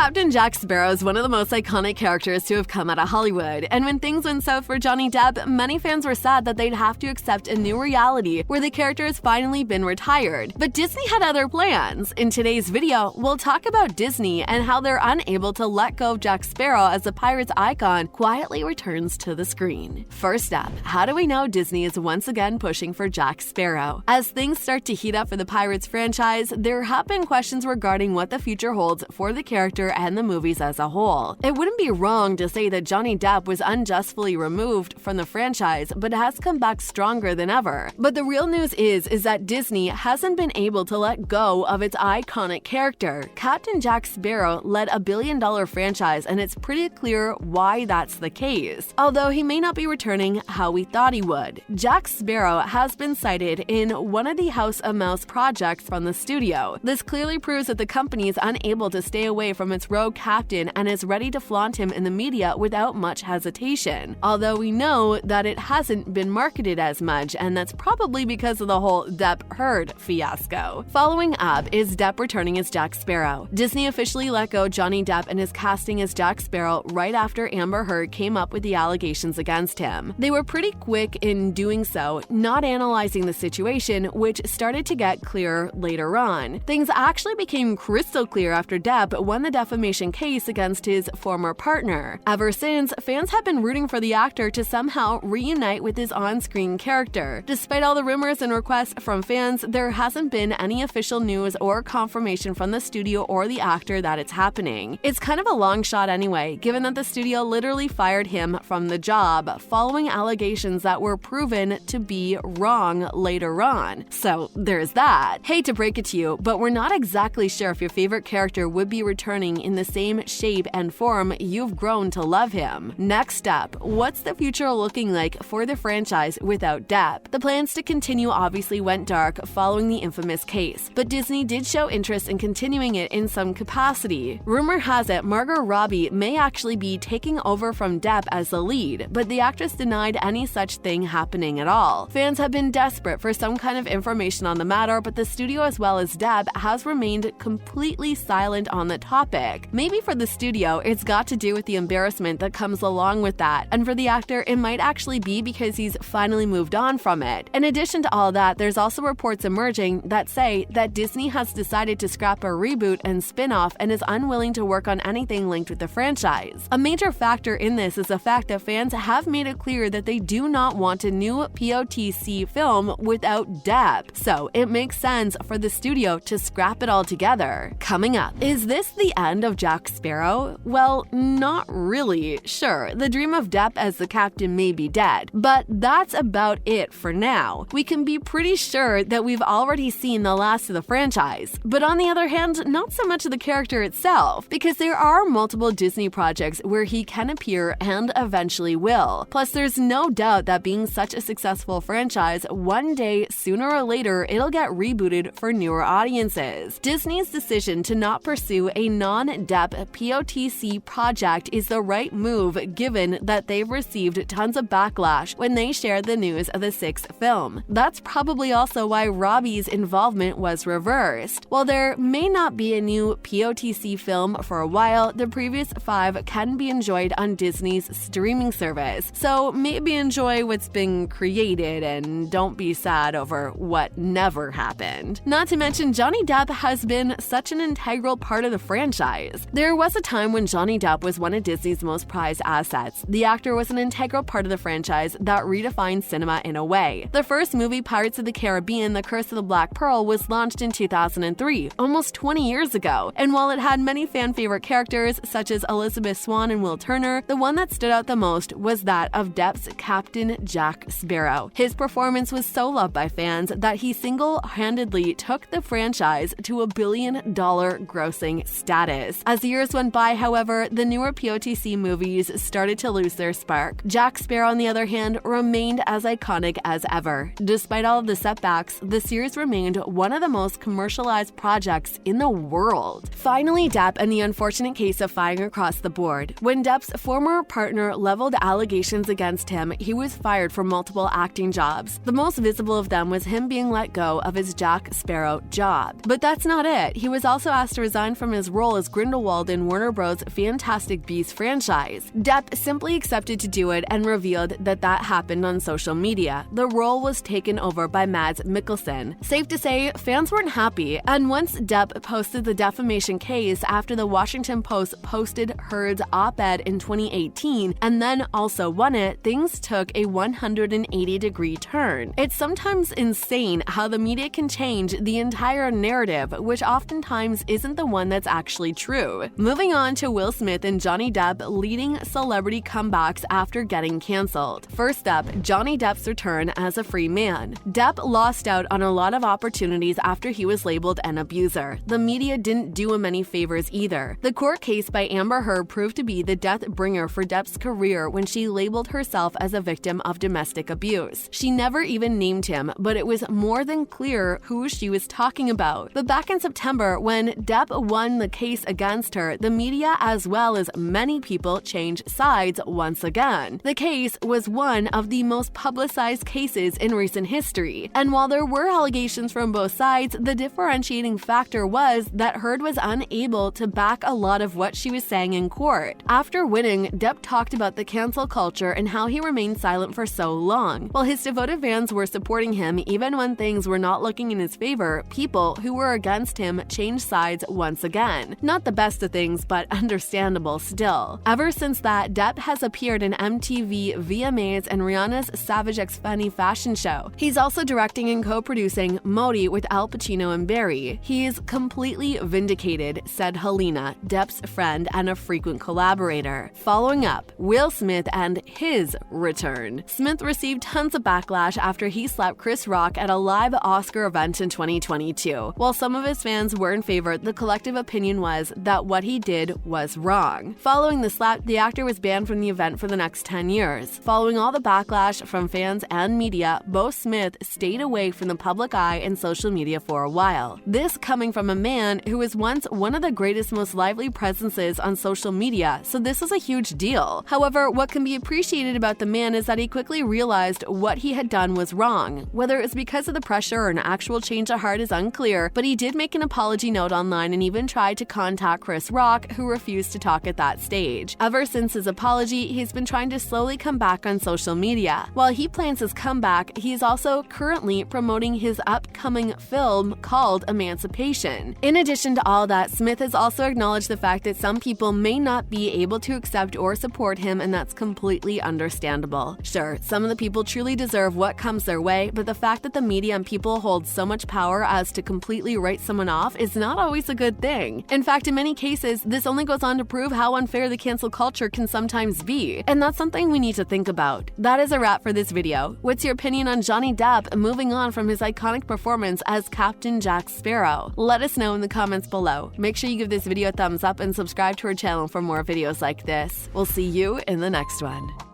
Captain Jack Sparrow is one of the most iconic characters to have come out of Hollywood, and when things went south for Johnny Depp, many fans were sad that they'd have to accept a new reality where the character has finally been retired. But Disney had other plans. In today's video, we'll talk about Disney and how they're unable to let go of Jack Sparrow as the pirate's icon quietly returns to the screen. First up, how do we know Disney is once again pushing for Jack Sparrow? As things start to heat up for the Pirates franchise, there have been questions regarding what the future holds for the character and the movies as a whole. It wouldn't be wrong to say that Johnny Depp was unjustly removed from the franchise, but has come back stronger than ever. But the real news is that Disney hasn't been able to let go of its iconic character. Captain Jack Sparrow led a billion-dollar franchise, and it's pretty clear why that's the case. Although he may not be returning how we thought he would. Jack Sparrow has been cited in one of the House of Mouse projects from the studio. This clearly proves that the company is unable to stay away from its rogue captain and is ready to flaunt him in the media without much hesitation. Although we know that it hasn't been marketed as much, and that's probably because of the whole Depp Heard fiasco. Following up is Depp returning as Jack Sparrow. Disney officially let go Johnny Depp and his casting as Jack Sparrow right after Amber Heard came up with the allegations against him. They were pretty quick in doing so, not analyzing the situation, which started to get clearer later on. Things actually became crystal clear after Depp won the defamation case against his former partner. Ever since, fans have been rooting for the actor to somehow reunite with his on-screen character. Despite all the rumors and requests from fans, there hasn't been any official news or confirmation from the studio or the actor that it's happening. It's kind of a long shot anyway, given that the studio literally fired him from the job, following allegations that were proven to be wrong later on. So there's that. Hate to break it to you, but we're not exactly sure if your favorite character would be returning in the same shape and form you've grown to love him. Next up, what's the future looking like for the franchise without Depp? The plans to continue obviously went dark following the infamous case, but Disney did show interest in continuing it in some capacity. Rumor has it Margot Robbie may actually be taking over from Depp as the lead, but the actress denied any such thing happening at all. Fans have been desperate for some kind of information on the matter, but the studio as well as Depp has remained completely silent on the topic. Maybe for the studio, it's got to do with the embarrassment that comes along with that, and for the actor, it might actually be because he's finally moved on from it. In addition to all that, there's also reports emerging that say that Disney has decided to scrap a reboot and spin-off and is unwilling to work on anything linked with the franchise. A major factor in this is the fact that fans have made it clear that they do not want a new POTC film without Depp, so it makes sense for the studio to scrap it all together. Coming up, is this the end of Jack Sparrow? Well, not really. Sure, the dream of Depp as the captain may be dead, but that's about it for now. We can be pretty sure that we've already seen the last of the franchise, but on the other hand, not so much of the character itself, because there are multiple Disney projects where he can appear and eventually will. Plus, there's no doubt that being such a successful franchise, one day, sooner or later, it'll get rebooted for newer audiences. Disney's decision to not pursue a non-Depp POTC project is the right move, given that they've received tons of backlash when they shared the news of the sixth film. That's probably also why Robbie's involvement was reversed. While there may not be a new POTC film for a while, the previous 5 can be enjoyed on Disney's streaming service, so maybe enjoy what's been created and don't be sad over what never happened. Not to mention, Johnny Depp has been such an integral part of the franchise. There was a time when Johnny Depp was one of Disney's most prized assets. The actor was an integral part of the franchise that redefined cinema in a way. The first movie, Pirates of the Caribbean: The Curse of the Black Pearl, was launched in 2003, almost 20 years ago, and while it had many fan-favorite characters such as Elizabeth Swann and Will Turner, the one that stood out the most was that of Depp's Captain Jack Sparrow. His performance was so loved by fans that he single-handedly took the franchise to $1 billion grossing status. As the years went by, however, the newer POTC movies started to lose their spark. Jack Sparrow, on the other hand, remained as iconic as ever. Despite all of the setbacks, the series remained one of the most commercialized projects in the world. Finally, Depp and the unfortunate case of firing across the board. When Depp's former partner leveled allegations against him, he was fired from multiple acting jobs. The most visible of them was him being let go of his Jack Sparrow job. But that's not it. He was also asked to resign from his role as Grindelwald in Warner Bros. Fantastic Beasts franchise. Depp simply accepted to do it and revealed that that happened on social media. The role was taken over by Mads Mikkelsen. Safe to say, fans weren't happy, and once Depp posted the defamation case after the Washington Post posted Heard's op-ed in 2018 and then also won it, things took a 180-degree turn. It's sometimes insane how the media can change the entire narrative, which oftentimes isn't the one that's actually true. Moving on to Will Smith and Johnny Depp leading celebrity comebacks after getting canceled. First up, Johnny Depp's return as a free man. Depp lost out on a lot of opportunities after he was labeled an abuser. The media didn't do him any favors either. The court case by Amber Heard proved to be the death bringer for Depp's career when she labeled herself as a victim of domestic abuse. She never even named him, but it was more than clear who she was talking about. But back in September, when Depp won the case against her, the media as well as many people changed sides once again. The case was one of the most publicized cases in recent history, and while there were allegations from both sides, the differentiating factor was that Heard was unable to back a lot of what she was saying in court. After winning, Depp talked about the cancel culture and how he remained silent for so long. While his devoted fans were supporting him even when things were not looking in his favor, people who were against him changed sides once again. Not the best of things, but understandable still. Ever since that, Depp has appeared in MTV, VMAs, and Rihanna's Savage X Fenty fashion show. He's also directing and co-producing Modi with Al Pacino and Barry. He's completely vindicated, said Helena, Depp's friend and a frequent collaborator. Following up, Will Smith and his return. Smith received tons of backlash after he slapped Chris Rock at a live Oscar event in 2022. While some of his fans were in favor, the collective opinion was that what he did was wrong. Following the slap, the actor was banned from the event for the next 10 years. Following all the backlash from fans and media, Bo Smith stayed away from the public eye and social media for a while. This coming from a man who was once one of the greatest, most lively presences on social media, so this is a huge deal. However, what can be appreciated about the man is that he quickly realized what he had done was wrong. Whether it's because of the pressure or an actual change of heart is unclear, but he did make an apology note online and even tried to contact Chris Rock, who refused to talk at that stage. Ever since his apology, he's been trying to slowly come back on social media. While he plans his comeback, he's also currently promoting his upcoming film called Emancipation. In addition to all that, Smith has also acknowledged the fact that some people may not be able to accept or support him, and that's completely understandable. Sure, some of the people truly deserve what comes their way, but the fact that the media and people hold so much power as to completely write someone off is not always a good thing. In fact, in many cases, this only goes on to prove how unfair the cancel culture can sometimes be, and that's something we need to think about. That is a wrap for this video. What's your opinion on Johnny Depp moving on from his iconic performance as Captain Jack Sparrow? Let us know in the comments below. Make sure you give this video a thumbs up and subscribe to our channel for more videos like this. We'll see you in the next one.